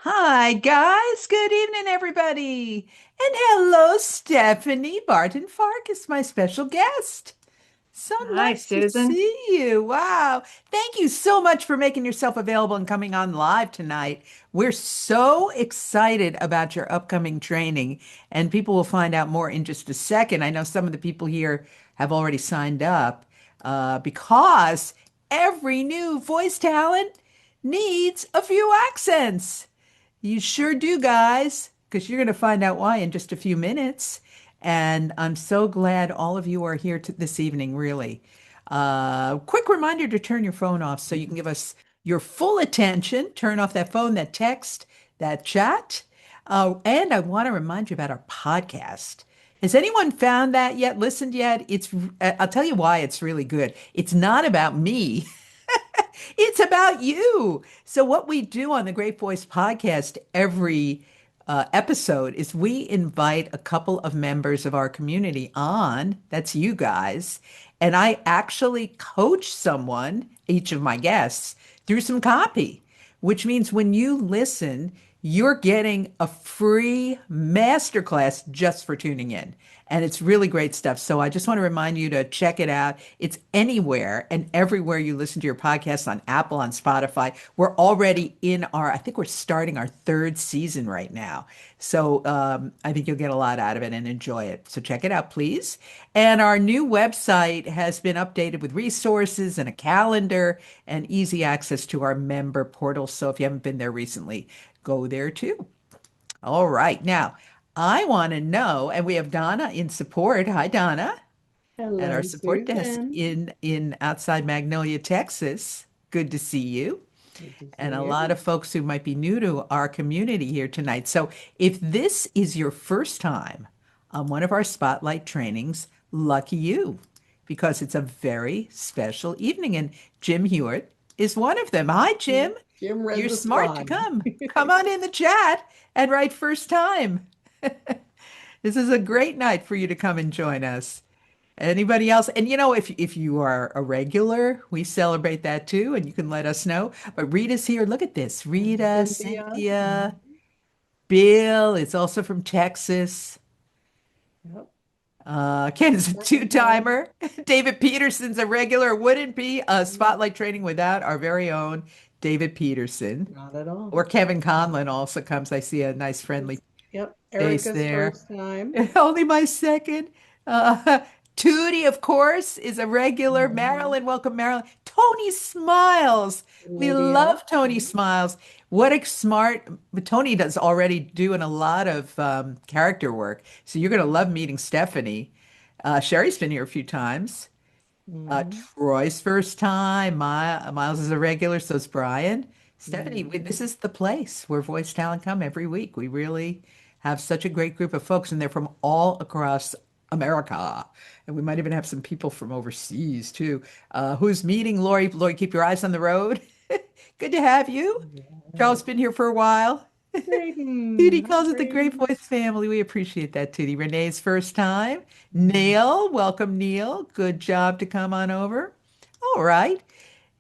Hi, guys. Good evening, everybody. And hello, Stephanie Barton Farkas, my special guest. So Hi, nice to Susan. see you. Wow. Thank you so much for making yourself available and coming on live tonight. We're so excited about your upcoming training, and people will find out more in just a second. I know some of the people here have already signed up because every new voice talent needs a few accents. You sure do, guys, because you're going to find out why in just a few minutes. And I'm so glad all of you are here this evening, really. Quick reminder to turn your phone off so you can give us your full attention. Turn off that phone, that text, that chat. And I want to remind you about our podcast. Has anyone found that yet? Listened yet? I'll tell you why it's really good. It's not about me. It's about you. So, what we do on the Great Voice podcast every episode is we invite a couple of members of our community on. That's you guys. And I actually coach someone, each of my guests, through some copy, which means when you listen, you're getting a free masterclass just for tuning in. And it's really great stuff. So I just want to remind you to check it out. It's anywhere and everywhere you listen to your podcast on Apple, on Spotify. We're already I think we're starting our third season right now. So I think you'll get a lot out of it and enjoy it. So check it out, please. And our new website has been updated with resources and a calendar and easy access to our member portal. So if you haven't been there recently, go there too. All right. Now, I want to know, and we have Donna in support. Hi, Donna, at our Hello, support desk Susan. in outside Magnolia, Texas. Good to see you. Good to see And a lot you. of folks who might be new to our community here tonight. So, if this is your first time on one of our spotlight trainings, lucky you, because it's a very special evening. And Jim Hewitt is one of them. Hi, Jim. Jim read You're the smart to squad. come. Come on in the chat and write first time. This is a great night for you to come and join us. Anybody else? And if you are a regular, we celebrate that too, and you can let us know. But Rita's here. Look at this. And Rita, Cynthia. Cynthia, Bill. It's also from Texas. Yep. Ken is a Second time. two-timer. David Peterson's a regular. Wouldn't be a spotlight training without our very own David Peterson. Not at all. Or Kevin Conlon also comes. I see a nice friendly Yep. face Erica's there. first time. Only my second. Uh, Tootie, of course, is a regular. Mhm. Marilyn, welcome, Marilyn. Tony Smiles. We Lydia. love Tony Smiles. What a smart, but Tony does already doing a lot of character work. So you're going to love meeting Stephanie. Sherry's been here a few times. Hmm. Troy's first time. Miles is a regular, so is Brian. Stephanie, Hmm. this is the place where voice talent come every week. We really have such a great group of folks, and they're from all across America. And we might even have some people from overseas too. Who's meeting Lori? Lori, keep your eyes on the road. Good to have you. Charles Yes. been here for a while. Drayden. Tootie Hi, calls it the Great Drayden. Voice family. We appreciate that, Tootie. Renee's first time. Mhm. Neil, welcome, Neil. Good job to come on over. All right.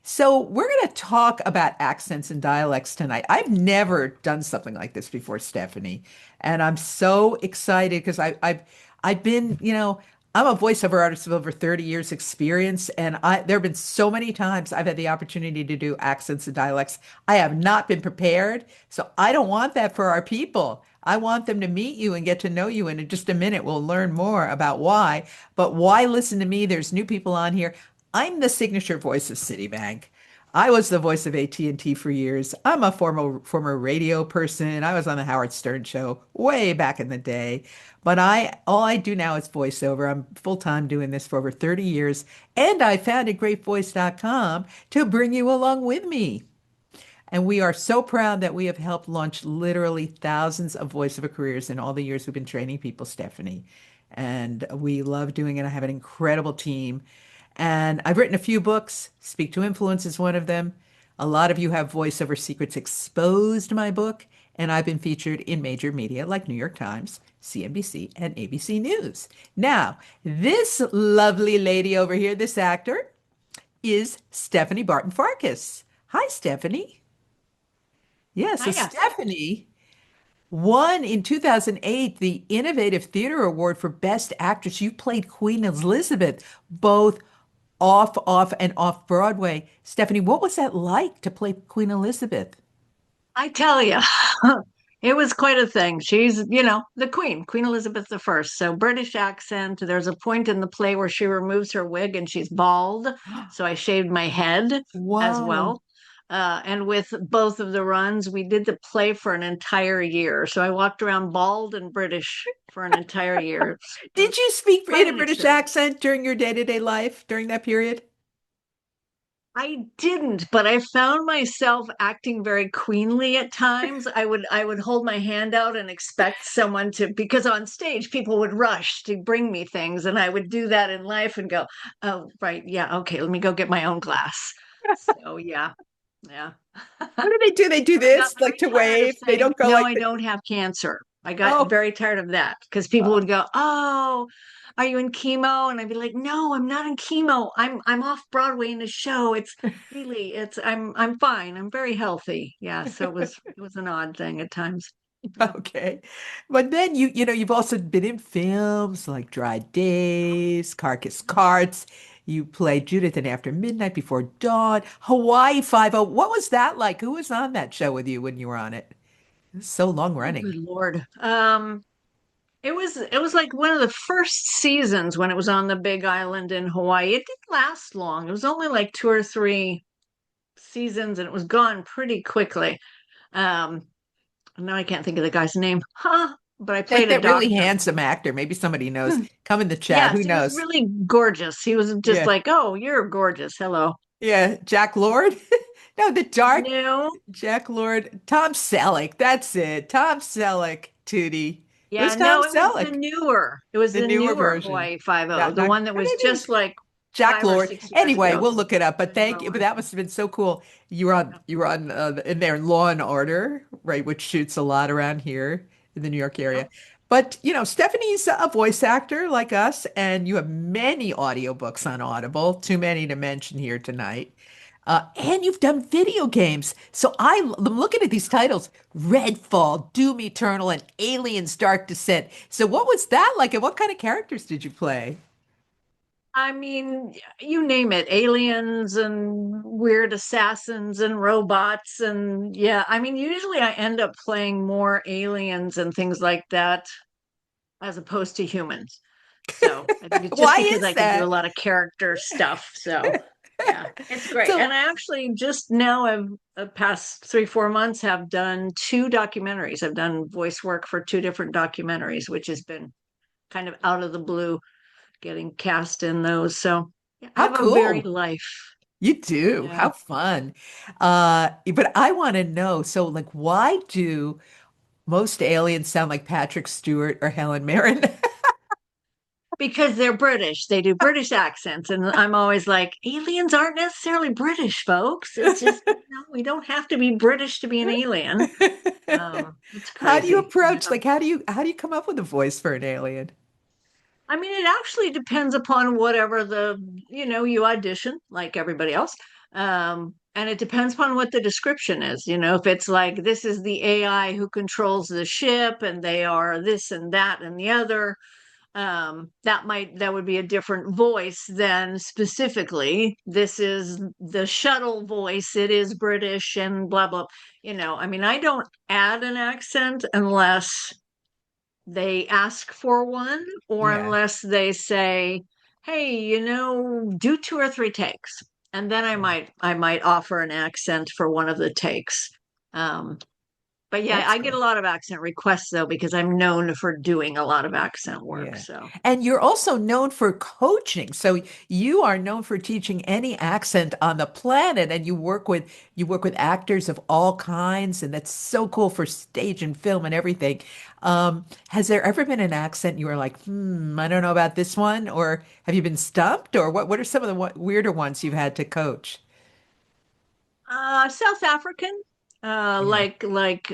So we're going to talk about accents and dialects tonight. I've never done something like this before, Stephanie, and I'm so excited because I've been, I'm a voiceover artist with over 30 years experience, and there have been so many times I've had the opportunity to do accents and dialects. I have not been prepared, so I don't want that for our people. I want them to meet you and get to know you. And in just a minute, we'll learn more about why. But why listen to me? There's new people on here. I'm the signature voice of Citibank. I was the voice of AT&T for years. I'm a former radio person. I was on the Howard Stern show way back in the day. But all I do now is voiceover. I'm full-time doing this for over 30 years. And I founded greatvoice.com to bring you along with me. And we are so proud that we have helped launch literally thousands of voiceover careers in all the years we've been training people, Stephanie. And we love doing it. I have an incredible team. And I've written a few books. Speak to Influence is one of them. A lot of you have Voiceover Secrets Exposed, my book. And I've been featured in major media like New York Times, CNBC, and ABC News. Now, this lovely lady over here, this actor, is Stephanie Barton Farkas. Hi, Stephanie. Yeah, so Hiya. Stephanie won in 2008 the Innovative Theater Award for Best Actress. You played Queen Elizabeth, both and off Broadway. Stephanie, what was that like to play Queen Elizabeth? I tell you, it was quite a thing. She's, the Queen, Queen Elizabeth I. So British accent. There's a point in the play where she removes her wig and she's bald. So I shaved my head as Wow. well. And with both of the runs, we did the play for an entire year. So I walked around bald and British for an entire year. It was Did you speak quite in a an British experience. accent during your day-to-day life during that period? I didn't, but I found myself acting very queenly at times. I would hold my hand out and expect someone to, because on stage people would rush to bring me things, and I would do that in life and go, "Oh, right, yeah, okay, let me go get my own glass." So yeah, yeah. What do they do? They do And I got this, like very to tired of wave. They saying, don't go no, like I the, don't have cancer. I got oh, very tired of that because people oh, would go, oh, are you in chemo? And I'd be like, no, I'm not in chemo. I'm off Broadway in a show. I'm fine. I'm very healthy. Yeah. So it was an odd thing at times. Yeah. okay. But then you've also been in films like Dry Days, Carcass Carts. You played Judith in After Midnight, Before Dawn, Hawaii Five-O. What was that like? Who was on that show with you when you were on it? It was so long Oh, running. good Lord. It was like one of the first seasons when it was on the Big Island in Hawaii. It didn't last long. It was only like two or three seasons and it was gone pretty quickly. Um, now I can't think of the guy's name. Huh? But I Like played a that really doctor. handsome actor. Maybe somebody knows. Come in the chat. Yes, Who he was knows? really gorgeous. He was just Yeah. like, "Oh, you're gorgeous. Hello." Yeah. Jack Lord? No, the dark No. Jack Lord. Tom Selleck. That's it. Tom Selleck, Tootie. Yeah, Who's Tom no, it was the Selleck? newer. It was The the newer newer version. Hawaii Five O, Not, the not, one that or was maybe it just was like Jack five or Lord. 6 years Anyway, ago. we'll look it up. But The thank newer you. But one. that must have been so cool. You were on in there in Law and Order, right? Which shoots a lot around here in the New York area. Yep. But Stephanie's a voice actor like us, and you have many audiobooks on Audible, too many to mention here tonight. And you've done video games. So I'm looking at these titles: Redfall, Doom Eternal, and Aliens Dark Descent. So what was that like, and what kind of characters did you play? I mean, you name it, aliens and weird assassins and robots and yeah, I mean, usually I end up playing more aliens and things like that as opposed to humans. So I think it's just Why because is I can do a that? lot of character stuff. So yeah, it's great. And So, I actually just now have the past 3, 4 months have done two documentaries. I've done voice work for two different documentaries, which has been kind of out of the blue getting cast in those. So yeah, I how have a varied cool. life. You do. Yeah. How fun. But I want to know, so like why do most aliens sound like Patrick Stewart or Helen Mirren? Because they're British. They do British accents. And I'm always like, aliens aren't necessarily British, folks. It's just, we don't have to be British to be an alien. It's How do you crazy. approach, Yeah. like how do you come up with a voice for an alien? I mean, it actually depends upon whatever you audition like everybody else. And it depends upon what the description is. If it's like, this is the AI who controls the ship and they are this and that and the other, that would be a different voice than specifically this is the shuttle voice, it is British and blah blah. I mean, I don't add an accent unless they ask for one or Yeah, unless they say, hey, do two or three takes, and then i yeah. might i might offer an accent for one of the takes. um but yeah, That's I get a cool. lot of accent requests though because I'm known for doing a lot of accent work. Yeah. So And you're also known for coaching. So you are known for teaching any accent on the planet, and you work with actors of all kinds, and that's so cool for stage and film and everything. Has there ever been an accent you were like, I don't know about this one, or have you been stumped, or what are some of the weirder ones you've had to coach? South African, Yeah. like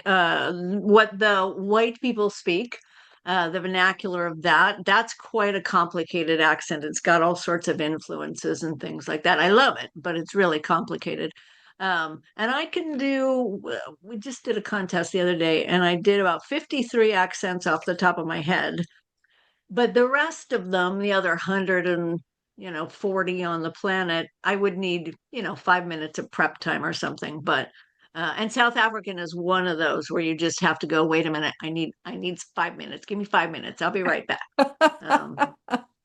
what the white people speak, the vernacular of that. That's quite a complicated accent. It's got all sorts of influences and things like that. I love it, but it's really complicated. And I can do, we just did a contest the other day, and I did about 53 accents off the top of my head. But the rest of them, the other 140 on the planet, I would need, 5 minutes of prep time or something. And South African is one of those where you just have to go, wait a minute, I need 5 minutes. Give me 5 minutes. I'll be right back. Um,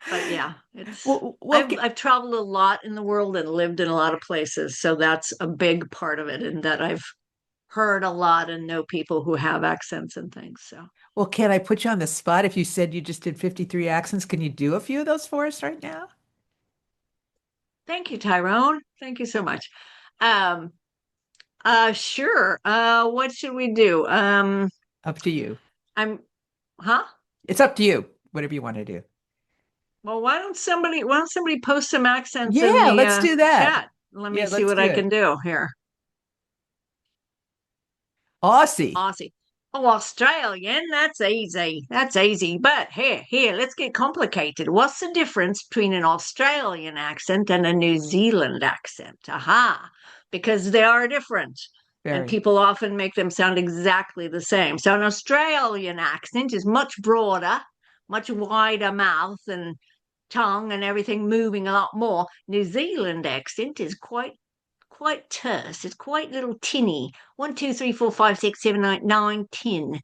but yeah, I've traveled a lot in the world and lived in a lot of places, so that's a big part of it, and that I've heard a lot and know people who have accents and things. So well, can I put you on the spot? If you said you just did 53 accents, can you do a few of those for us right now? thank you, Tyrone. Thank you so much. Um, sure. What should we do? Up to you. I'm, huh? It's up to you, whatever you want to do. Well, why don't somebody post some accents in Yeah, the let's do that. chat? Let me Yeah, see let's what do I can it. do here. Aussie. Aussie. Oh, Australian, that's easy. That's easy. But here, let's get complicated. What's the difference between an Australian accent and a New Zealand accent? Aha, because they are different. And Very. people often make them sound exactly the same. So an Australian accent is much broader, much wider mouth and tongue and everything moving a lot more. New Zealand accent is quite terse. It's quite little tinny. 1, 2, 3, 4, 5, 6, 7, 8, 9, 10,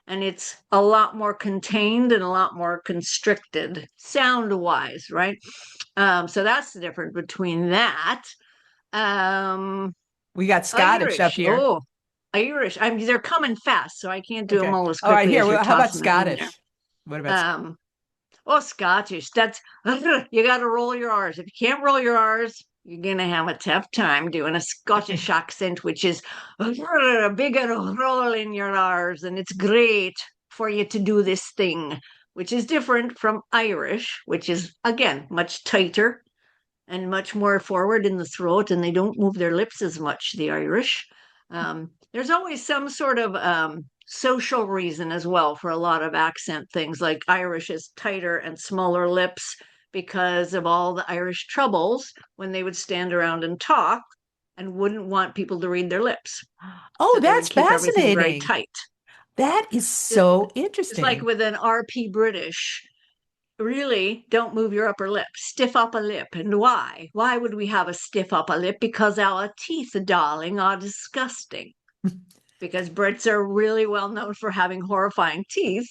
and it's a lot more contained and a lot more constricted sound wise, right? So that's the difference between that. Um, We got Scottish up Irish. here. Oh, Irish. I mean, they're coming fast, so I can't do them Okay. all as All right, quickly here. as you're Well, how about tossing them in there. Scottish? What about Um, Oh, Scottish. That's you got to roll your R's. If you can't roll your R's, you're gonna have a tough time doing a Scottish accent, which is a bigger roll in your R's, and it's great for you to do this thing, which is different from Irish, which is again much tighter and much more forward in the throat, and they don't move their lips as much, the Irish. There's always some sort of social reason as well for a lot of accent things, like Irish is tighter and smaller lips because of all the Irish troubles when they would stand around and talk and wouldn't want people to read their lips. Oh, So they that's would keep everything very fascinating. tight. That is Just, so just like interesting. with an RP British, really don't move your upper lip. Stiff upper lip. And why? Why would we have a stiff upper lip? Because our teeth, darling, are disgusting. Because Brits are really well known for having horrifying teeth.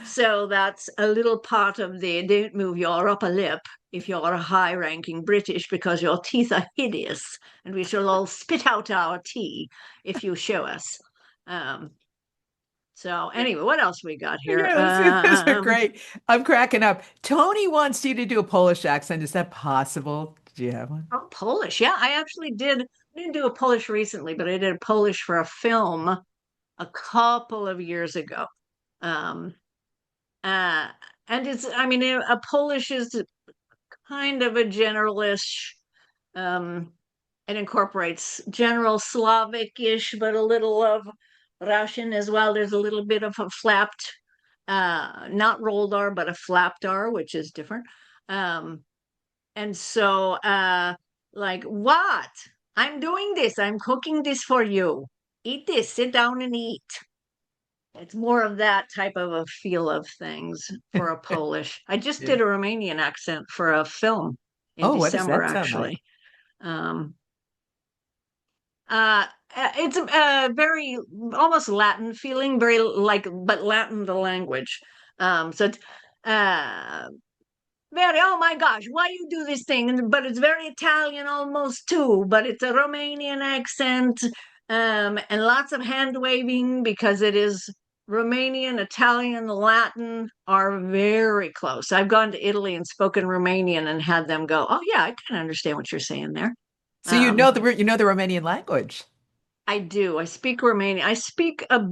So that's a little part of the don't move your upper lip if you're a high ranking British because your teeth are hideous and we shall all spit out our tea if you show us. Um, so anyway, what else we got here? Yeah, those are great. I'm cracking up. Tony wants you to do a Polish accent. Is that possible? Did you have one? Oh, Polish. Yeah, I actually did. I didn't do a Polish recently, but I did a Polish for a film a couple of years ago. Um, uh, and I mean, a Polish is kind of a generalish. Um, it incorporates general Slavic-ish, but a little of Russian as well. There's a little bit of a flapped, not rolled R, but a flapped R, which is different. Um, And so, like, what? I'm doing this. I'm cooking this for you. Eat this. Sit down and eat. It's more of that type of a feel of things for a Polish. I just Yeah. did a Romanian accent for a film in Oh, what does December, that sound like? actually. Um, it's a very almost Latin feeling, very like, but Latin the language. So it's very, oh my gosh, why you do this thing? But it's very Italian almost too, but it's a Romanian accent, and lots of hand waving because it is Romanian, Italian, Latin are very close. I've gone to Italy and spoken Romanian and had them go, oh yeah, I kind of understand what you're saying there. So Um, you know the Romanian language. I do. I speak Romanian. I speak a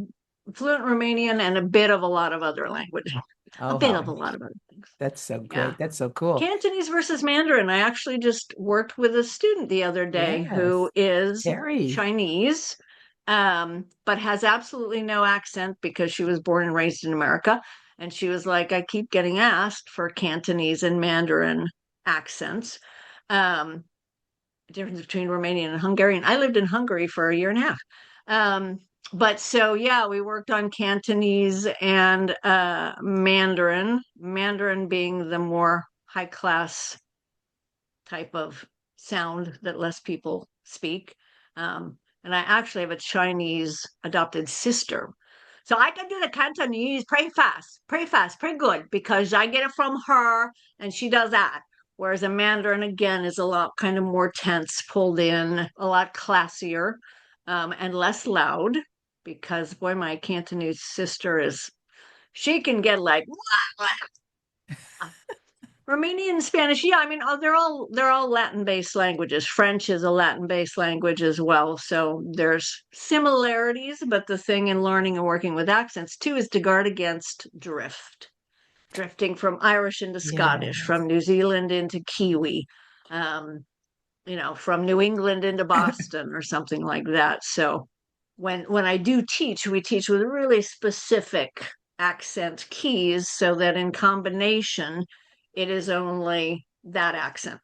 fluent Romanian and a bit of a lot of other language. A Oh, bit how of a lot of other things. that's so Yeah. great. That's so cool. Cantonese versus Mandarin. I actually just worked with a student the other day Yes. who is Terry. Chinese, but has absolutely no accent because she was born and raised in America. And she was like, I keep getting asked for Cantonese and Mandarin accents. Um, difference between Romanian and Hungarian. I lived in Hungary for a year and a half. Um, but so yeah, we worked on Cantonese and Mandarin, Mandarin being the more high class type of sound that less people speak. And I actually have a Chinese adopted sister. So I can do the Cantonese pretty fast, pretty good because I get it from her and she does that. Whereas a Mandarin, again, is a lot kind of more tense, pulled in, a lot classier, and less loud because, boy, my Cantonese sister is, she can get like, Romanian Spanish, yeah, I mean, they're all Latin-based languages. French is a Latin-based language as well, so there's similarities, but the thing in learning and working with accents too is to guard against drifting from Irish into Scottish, Yes. from New Zealand into Kiwi, um, from New England into Boston or something like that. So when I do teach, we teach with really specific accent keys so that in combination, it is only that accent,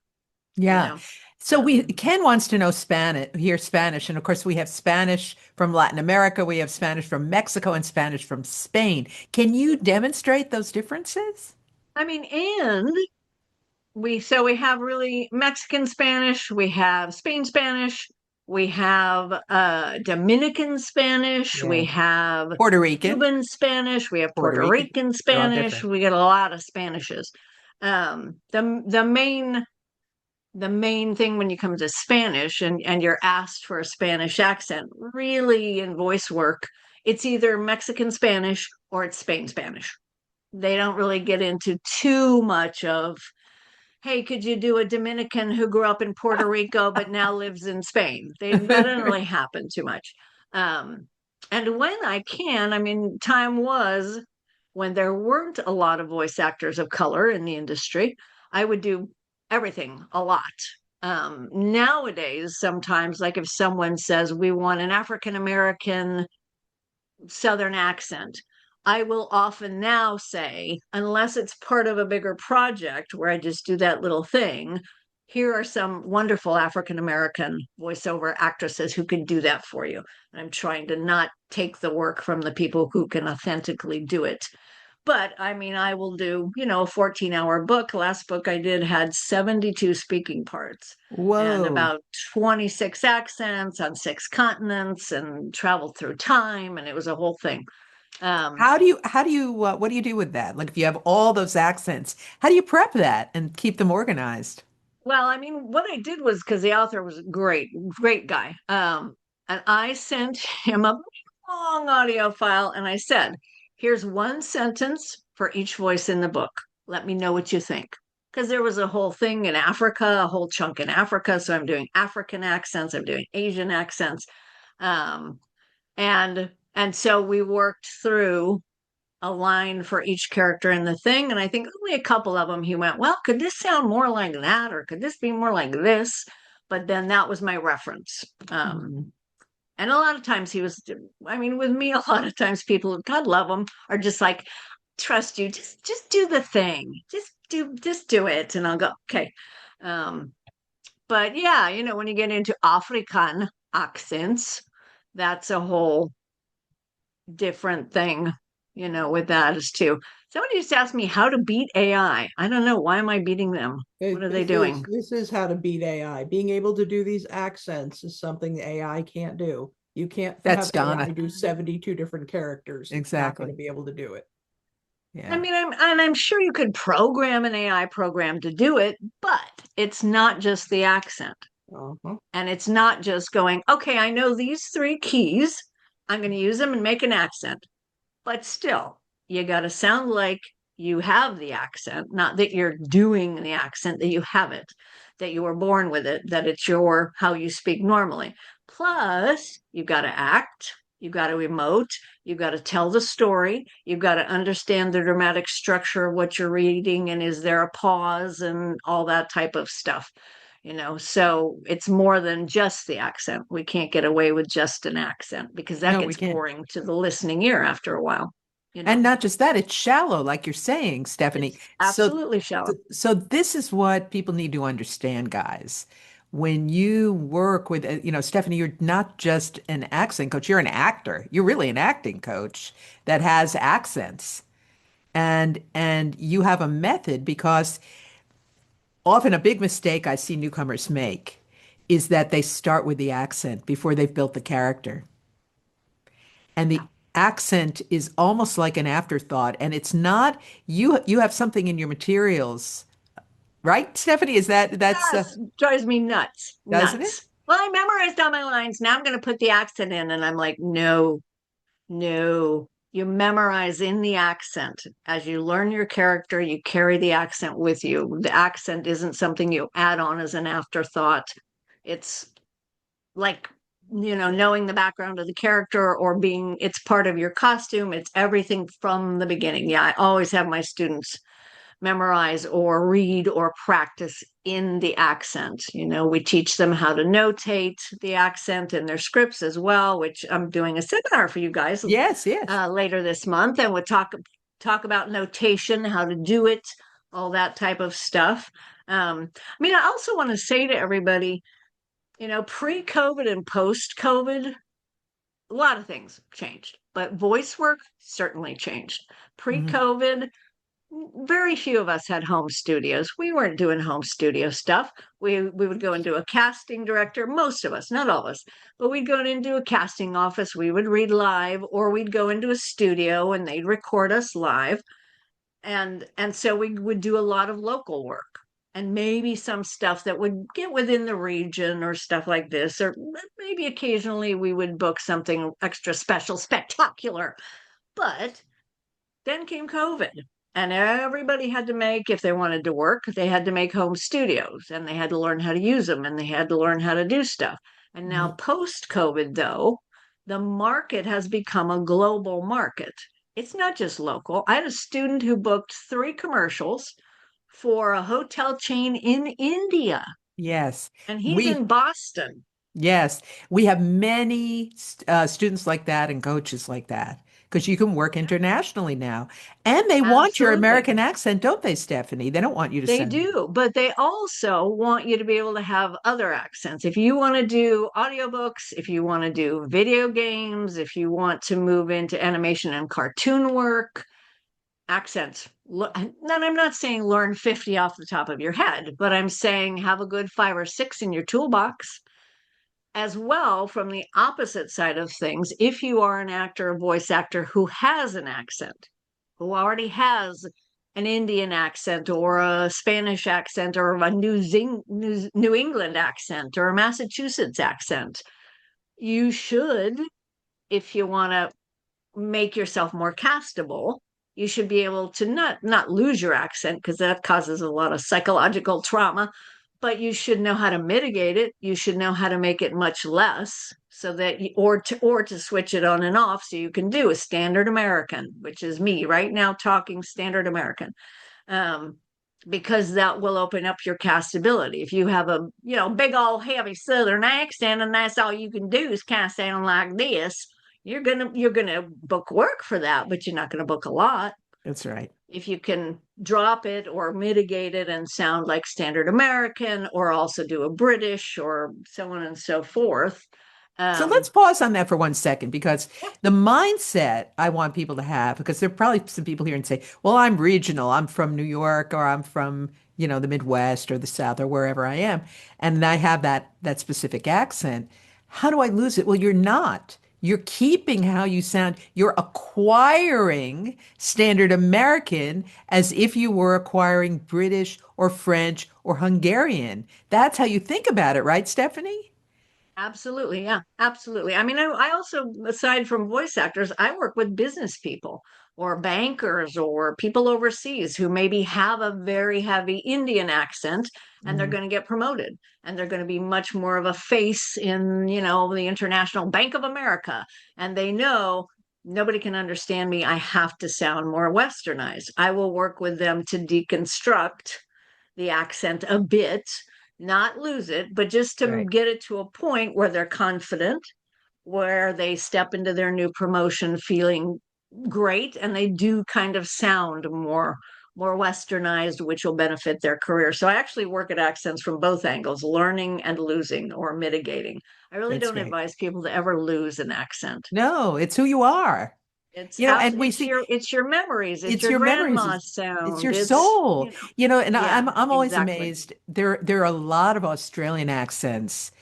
you Yeah. know. So we Um, Ken wants to know Spanish, hear Spanish, and of course we have Spanish from Latin America, we have Spanish from Mexico, and Spanish from Spain. Can you demonstrate those differences? I mean, and we have really Mexican Spanish, we have Spain Spanish, we have Dominican Spanish, we Yeah. have Puerto Rican. Cuban Spanish, we have Puerto Puerto Rican. Rican They're all Spanish, different. we get a lot of Spanishes. The main thing when you come to Spanish and you're asked for a Spanish accent, really in voice work, it's either Mexican Spanish or it's Spain Spanish. They don't really get into too much of, hey, could you do a Dominican who grew up in Puerto Rico but now lives in Spain? That doesn't really happen too much. Um, and when I can, I mean, time was when there weren't a lot of voice actors of color in the industry. I would do everything a lot. Nowadays, sometimes, like if someone says we want an African American Southern accent, I will often now say, unless it's part of a bigger project where I just do that little thing, here are some wonderful African American voiceover actresses who can do that for you. And I'm trying to not take the work from the people who can authentically do it. But I mean, I will do, a 14-hour book. Last book I did had 72 speaking parts and Whoa. about 26 accents on 6 continents and traveled through time. And it was a whole thing. Um, What do you do with that? Like if you have all those accents, how do you prep that and keep them organized? well, I mean, what I did was because the author was a great, great guy. And I sent him a long audio file and I said, here's one sentence for each voice in the book. Let me know what you think. Because there was a whole thing in Africa, a whole chunk in Africa. So I'm doing African accents, I'm doing Asian accents. Um, and so we worked through a line for each character in the thing. And I think only a couple of them he went, well, could this sound more like that? Or could this be more like this? But then that was my reference. Mhm. And a lot of times he was, I mean, with me, a lot of times people, God love them, are just like, trust you, just do the thing. Just do it. And I'll go, okay. Um, but yeah, when you get into African accents, that's a whole different thing, with that is too. Somebody just asked me how to beat AI. I don't know. Why am I beating them? What are they This doing? is this is how to beat AI. Being able to do these accents is something the AI can't do. You can't That's have AI Donna. do 72 different characters. It's not going to Exactly. be able to do it. I Yeah. mean, I'm sure you could program an AI program to do it, but it's not just the accent. Uh-huh. And it's not just going, okay, I know these three keys. I'm going to use them and make an accent. But still, you got to sound like you have the accent, not that you're doing the accent, that you have it, that you were born with it, that it's your how you speak normally. Plus, you've got to act, you've got to emote, you've got to tell the story, you've got to understand the dramatic structure of what you're reading, and is there a pause and all that type of stuff. So it's more than just the accent. We can't get away with just an accent because that No, we gets can't. boring to the listening ear after a while. You And know, not just that, it's shallow, like you're saying, Stephanie. it's absolutely shallow. So this is what people need to understand, guys. when you work with, Stephanie, you're not just an accent coach, you're an actor. You're really an acting coach that has accents. And you have a method because often a big mistake I see newcomers make is that they start with the accent before they've built the character. And the accent is almost like an afterthought. And it's not, you have something in your materials, right, Stephanie? Is that's Yes, drives me nuts, doesn't it? nuts. Well, I memorized all my lines. Now I'm going to put the accent in, and I'm like, no, no. You memorize in the accent. As you learn your character, you carry the accent with you. The accent isn't something you add on as an afterthought. It's like, knowing the background of the character or being, it's part of your costume. It's everything from the beginning. Yeah, I always have my students memorize or read or practice in the accent. We teach them how to notate the accent in their scripts as well, which I'm doing a seminar for you guys Yes, yes. later this month, and we'll talk about notation, how to do it, all that type of stuff. I also want to say to everybody, pre-COVID and post-COVID, a lot of things changed, but voice work certainly changed. Mhm. Pre-COVID, very few of us had home studios. We weren't doing home studio stuff. We would go into a casting director, most of us, not all of us, but we'd go into a casting office. We would read live, or we'd go into a studio and they'd record us live. And so we would do a lot of local work and maybe some stuff that would get within the region or stuff like this, or maybe occasionally we would book something extra special, spectacular. But then came COVID, and everybody had to make, if they wanted to work, they had to make home studios and they had to learn how to use them and they had to learn how to do stuff. And now, Mhm. post COVID, though, the market has become a global market. It's not just local. I had a student who booked 3 commercials for a hotel chain in India, Yes. and he's We in Boston. Yes, we have many students like that and coaches like that because you can work internationally now. And they want your Absolutely. American accent, don't they, Stephanie? They don't want you to They sound. do, but they also want you to be able to have other accents. If you want to do audiobooks, if you want to do video games, if you want to move into animation and cartoon work, accents. And I'm not saying learn 50 off the top of your head, but I'm saying have a good 5 or 6 in your toolbox. As well, from the opposite side of things, if you are an actor, a voice actor who has an accent, who already has an Indian accent or a Spanish accent or a New England accent or a Massachusetts accent, you should, if you want to make yourself more castable, you should be able to not lose your accent because that causes a lot of psychological trauma, but you should know how to mitigate it. You should know how to make it much less so that or to switch it on and off so you can do a standard American, which is me right now talking standard American. Um, because that will open up your castability. If you have a big old heavy Southern accent and that's all you can do is kind of sound like this, you're gonna book work for that, but you're not gonna book a lot. That's right. If you can drop it or mitigate it and sound like standard American, or also do a British or so on and so forth. So let's Um, pause on that for 1 second because yeah, the mindset I want people to have, because there are probably some people here and say, well, I'm regional. I'm from New York or I'm from, the Midwest or the South or wherever I am. And I have that specific accent. How do I lose it? Well, you're not. You're keeping how you sound. You're acquiring standard American as if you were acquiring British or French or Hungarian. That's how you think about it, right, Stephanie? absolutely. Yeah, absolutely. I also, aside from voice actors, I work with business people or bankers or people overseas who maybe have a very heavy Indian accent and they're Mhm. going to get promoted and they're going to be much more of a face in, the International Bank of America. And they know nobody can understand me. I have to sound more westernized. I will work with them to deconstruct the accent a bit, not lose it, but just to Right. get it to a point where they're confident, where they step into their new promotion feeling great and they do kind of sound more westernized, which will benefit their career. So I actually work at accents from both angles, learning and losing or mitigating. I really That's don't great. advise people to ever lose an accent. No, it's who you are. It's And we it's see your memories, it's it's your your memories, grandma's it's sound. your It's, soul. And yeah, I'm always exactly. amazed. There are a lot of Australian accents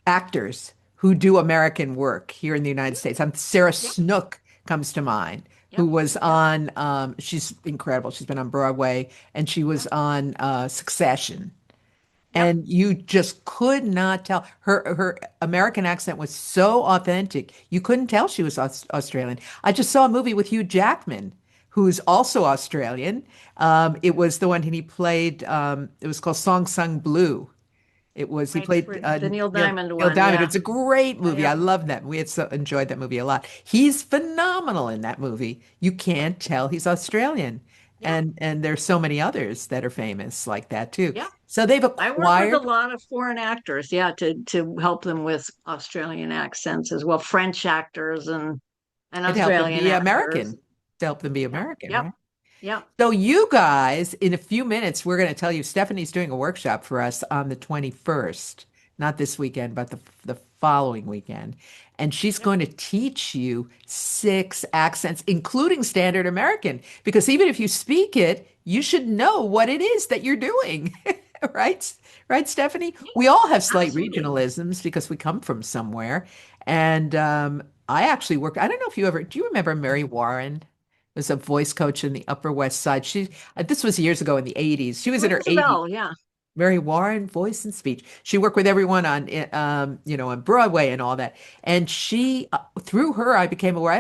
actors who do American work here in the United States. Sarah Yep, Snook comes to mind, who yep, was yep, on she's incredible. She's been on Broadway and she was yep, on Succession. yep. And you just could not tell. Her American accent was so authentic. You couldn't tell she was Australian. I just saw a movie with Hugh Jackman, who's also Australian. It was the one he played. It was called Song Sung Blue. He Right. played The Neil Neil, Diamond Neil one. Diamond. Yeah. It's a great Yeah. movie. Yeah. I love that. We had enjoyed that movie a lot. He's phenomenal in that movie. You can't tell he's Australian. Yeah. And there's so many others that are famous like that too. Yeah. So they've I work with a acquired lot of foreign actors, yeah, to help them with Australian accents as well, French actors and and help them Australian be actors. American, to help them be Yep. American, Yep. right? Yep. So you guys, in a few minutes, we're going to tell you Stephanie's doing a workshop for us on the 21st, not this weekend, but the following weekend. And she's Yep. going to teach you 6 accents, including Standard American, because even if you speak it, you should know what it is that you're doing. Right? Right, Stephanie? Yeah, We all have slight absolutely. regionalisms because we come from somewhere. And I actually worked, I don't know if do you remember Mary Warren? Was a voice coach in the Upper West Side. This was years ago in the 80s. She was in her Rings a 80s. bell, yeah. Mary Warren, voice and speech. She worked with everyone on, on Broadway and all that. And through her, I became aware. I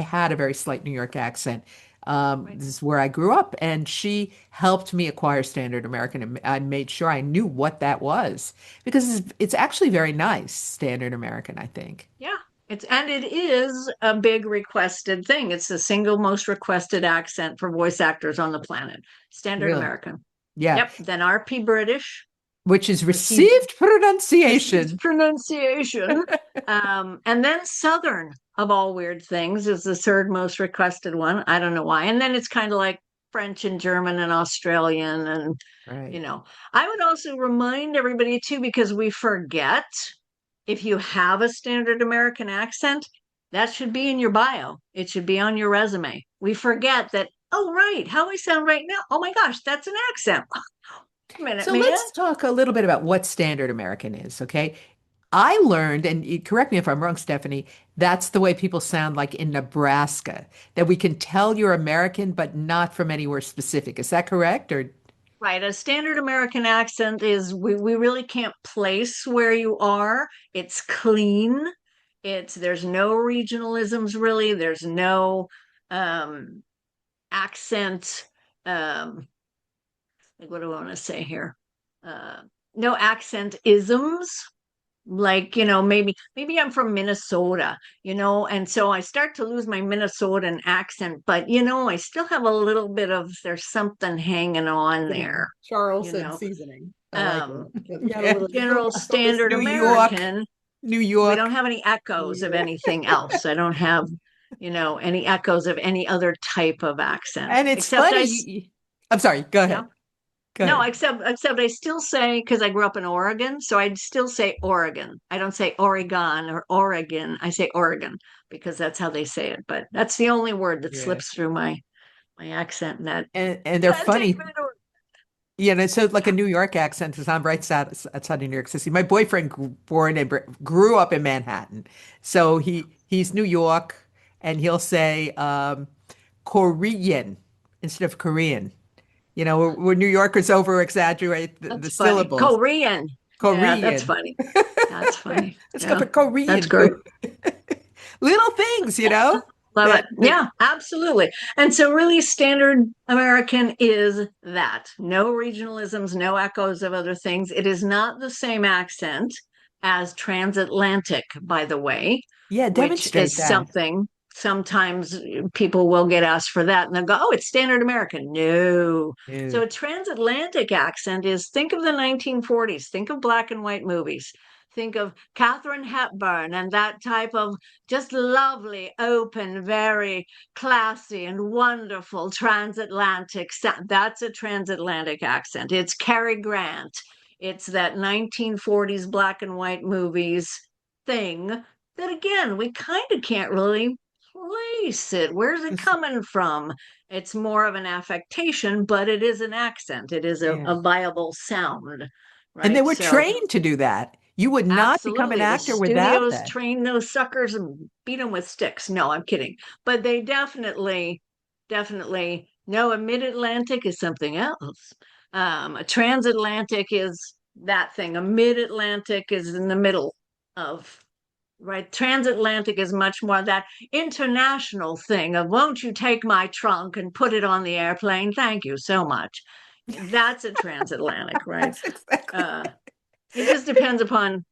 had a very slight New York accent. Right. This is where I grew up, and she helped me acquire Standard American. And I made sure I knew what that was because it's actually very nice, Standard American, I think. Yeah. It is a big requested thing. It's the single most requested accent for voice actors on the planet. Standard Really? American. Yeah. Yep. Then RP British Which is received received received pronunciation. pronunciation. And then Southern, of all weird things, is the third most requested one. I don't know why. And then it's kind of like French and German and Australian. And, Right. I would also remind everybody too, because we forget, if you have a standard American accent, that should be in your bio. It should be on your resume. We forget that, oh, right, how I sound right now. Oh my gosh, that's an accent. Wait a minute, So man. let's talk a little bit about what Standard American is, okay? I learned, and correct me if I'm wrong, Stephanie, that's the way people sound like in Nebraska, that we can tell you're American, but not from anywhere specific. Is that correct? Or Right. A standard American accent is, we really can't place where you are. It's clean. There's no regionalisms really. There's no um accent, like, what do I want to say here? Uh no accent isms. Like, maybe I'm from Minnesota, and so I start to lose my Minnesotan accent, but I still have a little bit of, there's something hanging on there, you Charleston know. seasoning. I like Um, it. You got a yeah, little, you General got this Standard New York, American, New we don't York. have any New echoes of York. anything else. I don't have, any echoes of any other type of accent, And it's except funny. I'm sorry, go yeah. ahead. Go No, ahead. except I still say, because I grew up in Oregon, so I'd still say Oregon. I don't say Oregon or Oregon. I say Oregon because that's how they say it. But that's the only word that Yeah. slips through my accent. And that, And they're yeah, take funny. me to Oregon. Yeah, and so like a Yeah, New York accent is on right side outside of New York City. My boyfriend born and grew up in Manhattan, so he's New York, and he'll say Korean instead of Korean. We're New Yorkers over exaggerate the that's funny. syllables. Korean. Yeah, that's Korean. funny. That's funny. Let's go Yeah, for that's Korean great. food. Little things, Love it. that Yeah, absolutely. And so, really, standard American is that. No regionalisms, no echoes of other things. It is not the same accent as transatlantic, by the way, yeah, which demonstrate is that. something sometimes people will get asked for that and they'll go, oh, it's standard American. No. Yeah. So, a transatlantic accent is, think of the 1940s, think of black and white movies. think of Katharine Hepburn and that type of just lovely, open, very classy and wonderful transatlantic. That's a transatlantic accent. It's Cary Grant. It's that 1940s black and white movies thing that, again, we kind of can't really place it. Where's it coming from? It's more of an affectation, but it is an accent. It is Yeah. a viable sound, And they right? were So trained to do that. You would not become an absolutely. The actor without studios that. train those suckers and beat them with sticks. No, I'm kidding. But they definitely, no, a mid-Atlantic is something else. A transatlantic is that thing. A mid-Atlantic is in the middle of, right? Transatlantic is much more that international thing of, won't you take my trunk and put it on the airplane? Thank you so much. That's a transatlantic, right? That's exactly. Uh, it just depends upon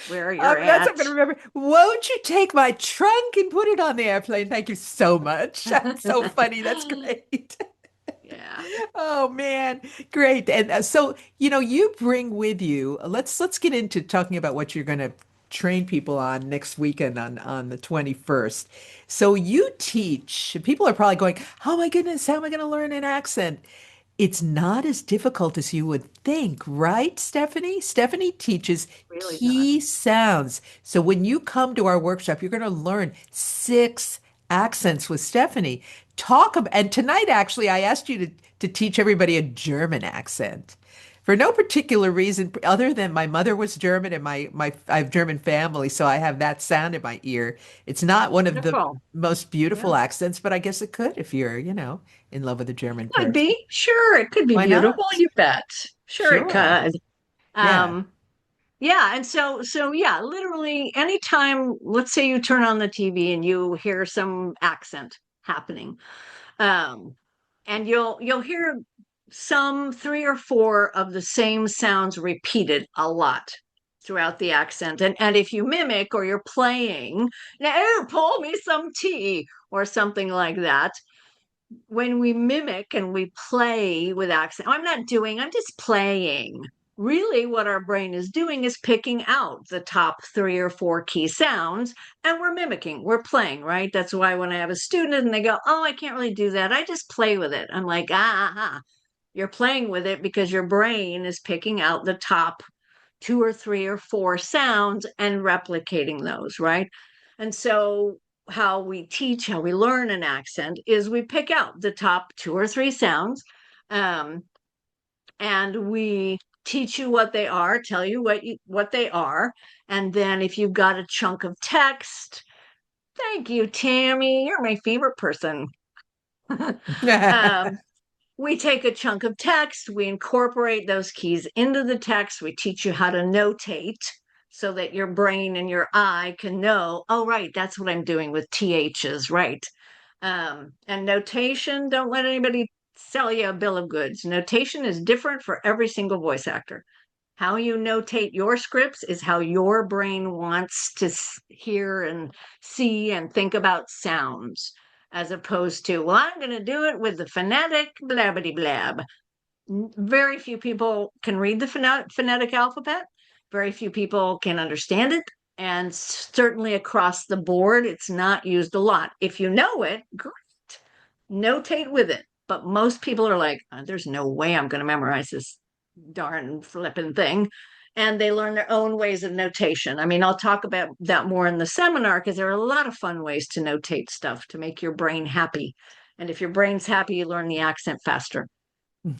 where you're That's what at. I'm going to remember. Won't you take my trunk and put it on the airplane? Thank you so much. That's so funny. That's great. Yeah. Oh man, great. And so, you bring with you, let's get into talking about what you're going to train people on next weekend on the 21st. So you teach, people are probably going, "Oh my goodness, how am I going to learn an accent?" It's not as difficult as you would think, right, Stephanie? Stephanie teaches Really not. key sounds. So when you come to our workshop, you're going to learn 6 accents with Stephanie. And tonight, actually, I asked you to teach everybody a German accent for no particular reason other than my mother was German and I have German family, so I have that sound in my ear. It's not one of the Wonderful. most Yeah. beautiful accents, but I guess it could if you're, in love with a German Could person. be. Sure, it could be Why beautiful. not? You bet. Sure it Sure. could. Yeah. Um, yeah, and so yeah, literally anytime, let's say you turn on the TV and you hear some accent happening. Um, and you'll hear some 3 or 4 of the same sounds repeated a lot throughout the accent. And if you mimic or you're playing, now pour me some tea or something like that, when we mimic and we play with accent, I'm just playing. Really, what our brain is doing is picking out the top 3 or 4 key sounds and we're mimicking, we're playing, right? That's why when I have a student and they go, "Oh, I can't really do that," I just play with it. I'm like, you're playing with it because your brain is picking out the top 2 or 3 or 4 sounds and replicating those, right? And so how we teach, how we learn an accent is we pick out the top 2 or 3 sounds, um, and we teach you what they are, tell you what they are, and then if you've got a chunk of text, thank you, Tammy, you're my favorite person. um, we take a chunk of text, we incorporate those keys into the text, we teach you how to notate so that your brain and your eye can know, oh, right, that's what I'm doing with THs, right? And notation, don't let anybody sell you a bill of goods. Notation is different for every single voice actor. How you notate your scripts is how your brain wants to hear and see and think about sounds, as opposed to, well, I'm going to do it with the phonetic blabbity blab. Very few people can read the phonetic alphabet. Very few people can understand it. And certainly across the board, it's not used a lot. If you know it, great, notate with it. But most people are like, "Oh, there's no way I'm going to memorize this darn flipping thing." And they learn their own ways of notation. I mean, I'll talk about that more in the seminar because there are a lot of fun ways to notate stuff to make your brain happy. And if your brain's happy, you learn the accent faster.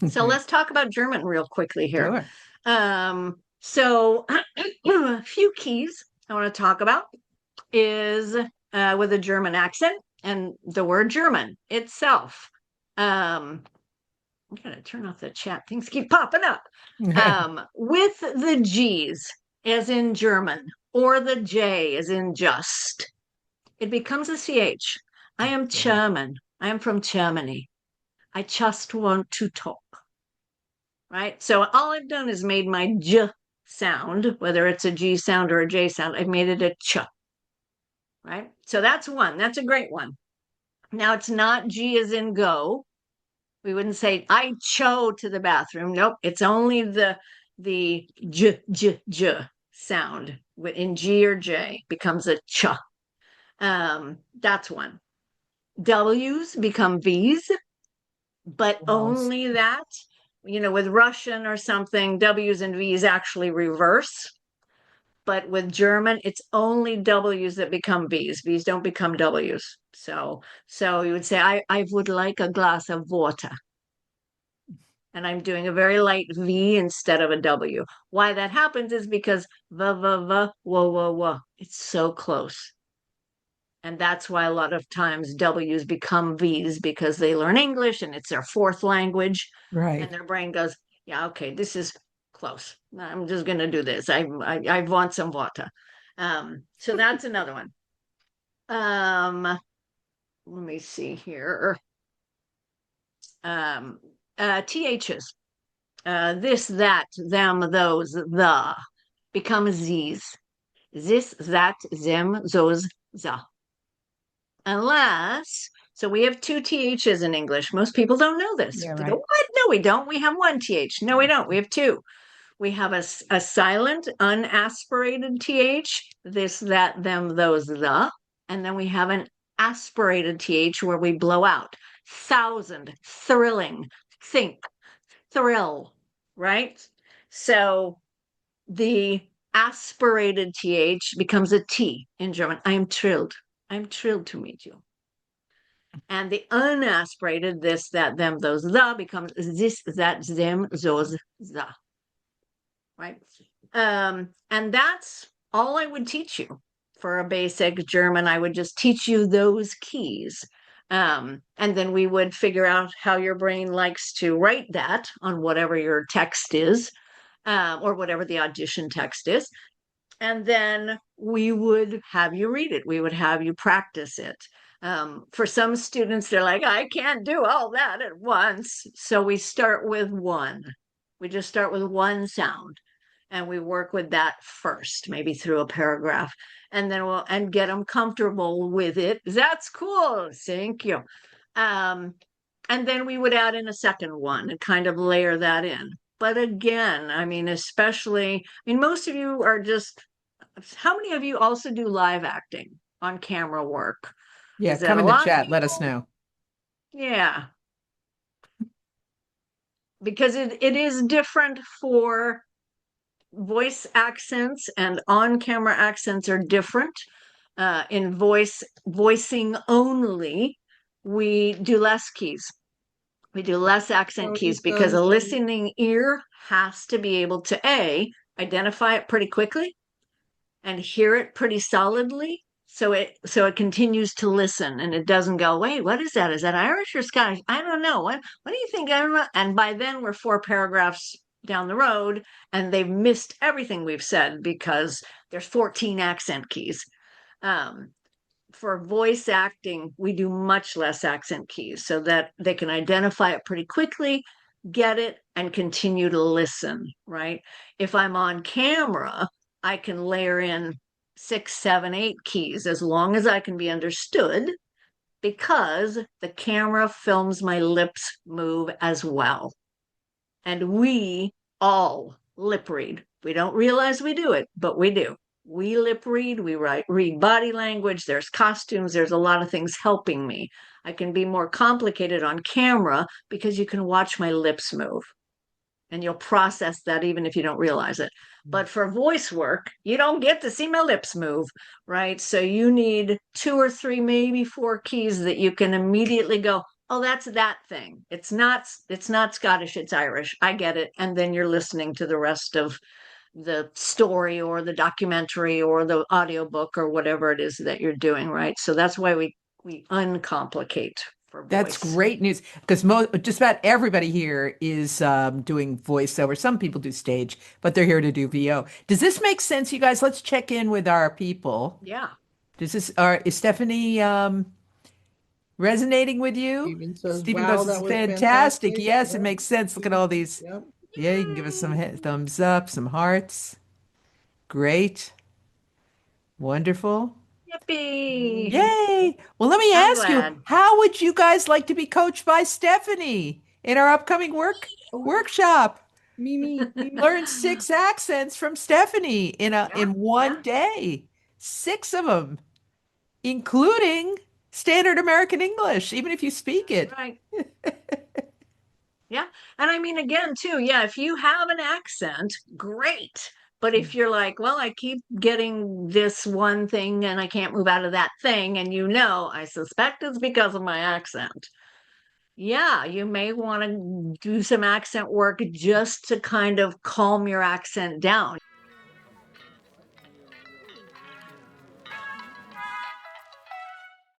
So let's talk about German real quickly here. Sure. So a few keys I want to talk about is with a German accent and the word German itself. I'm going to turn off the chat. Things keep popping up. With the G's, as in German, or the J, as in just, it becomes a CH. I am German. I am from Germany. I just want to talk. Right? So all I've done is made my J sound, whether it's a G sound or a J sound, I've made it a ch. Right? So that's one. That's a great one. Now it's not G as in go. We wouldn't say I cho to the bathroom. Nope, it's only the j j j sound in G or J becomes a ch. That's one. W's become V's, but Walls. only that. With Russian or something, W's and V's actually reverse. But with German, it's only W's that become V's. V's don't become W's. So you would say, I would like a glass of water. And I'm doing a very light V instead of a W. Why that happens is because whoa, whoa, whoa. It's so close. And that's why a lot of times W's become V's because they learn English and it's their fourth language. And Right. their brain goes, yeah, okay, this is close. I'm just going to do this. I want some water. So that's another one. Let me see here. Um, THs. This, that, them, those, the become Z's. This, that, them, those, the. Unless, so we have two THs in English. Most people don't know this. Yeah, They go, right. what? No, we don't. We have one TH. No, we don't. We have two. We have a silent, unaspirated TH, this, that, them, those, the. And then we have an aspirated TH where we blow out. Thousand, thrilling, think, thrill, right? So the aspirated th becomes a t in German. I am thrilled. I'm thrilled to meet you. And the unaspirated this, that, them, those, the becomes this, that, them, those, the. Right? And that's all I would teach you for a basic German. I would just teach you those keys. And then we would figure out how your brain likes to write that on whatever your text is, or whatever the audition text is. And then we would have you read it. We would have you practice it. For some students, they're like, I can't do all that at once. So we start with one. We just start with one sound and we work with that first, maybe through a paragraph, and then we'll and get them comfortable with it. That's cool. Thank you. Um, and then we would add in a second one and kind of layer that in. But again, I mean, most of you are just, how many of you also do live acting on camera work? Yeah, Is that come a in the lot of chat. Let us people? know. Yeah, because it is different for voice accents, and on camera accents are different. In voicing only, we do less keys. We do less accent keys because a Because listening ear has to be able to identify it pretty quickly and hear it pretty solidly. So it continues to listen and it doesn't go, wait, what is that? Is that Irish or Scottish? I don't know. What do you think? I don't know. And by then we're four paragraphs down the road and they've missed everything we've said because there's 14 accent keys. Um, for voice acting, we do much less accent keys so that they can identify it pretty quickly, get it, and continue to listen, right? If I'm on camera, I can layer in 6, 7, 8 keys as long as I can be understood because the camera films my lips move as well. And we all lip read. We don't realize we do it, but we do. We lip read, read body language, there's costumes, there's a lot of things helping me. I can be more complicated on camera because you can watch my lips move and you'll process that even if you don't realize it. But for voice work, you don't get to see my lips move, right? So you need 2 or 3, maybe 4 keys that you can immediately go, oh, that's that thing. It's not Scottish, it's Irish. I get it. And then you're listening to the rest of the story or the documentary or the audiobook or whatever it is that you're doing, right? So that's why we uncomplicate for That's voice. great news because just about everybody here is doing voiceover. Some people do stage, but they're here to do VO. Does this make sense, you guys? Let's check in with our people. Yeah. Is Stephanie resonating with you? Steven says, Stephen goes, wow, "This that is was fantastic. fantastic. Yes, it Yep. makes sense. Look at all these. Yep. Yeah, you can give us some Yay. thumbs up, some hearts. Great. Wonderful. Yippee. Yay. Well, let me I'm ask you, glad. how would you guys like to be coached by Stephanie in our upcoming Oh, workshop? me, me. Learned 6 accents from Stephanie Yeah, in yeah, one day. 6 of them, including standard American English, even if you speak that's it. right. Yeah. And I mean, again, too, yeah, if you have an accent, great. But if you're like, well, I keep getting this one thing and I can't move out of that thing, and I suspect it's because of my accent. Yeah, you may want to do some accent work just to kind of calm your accent down.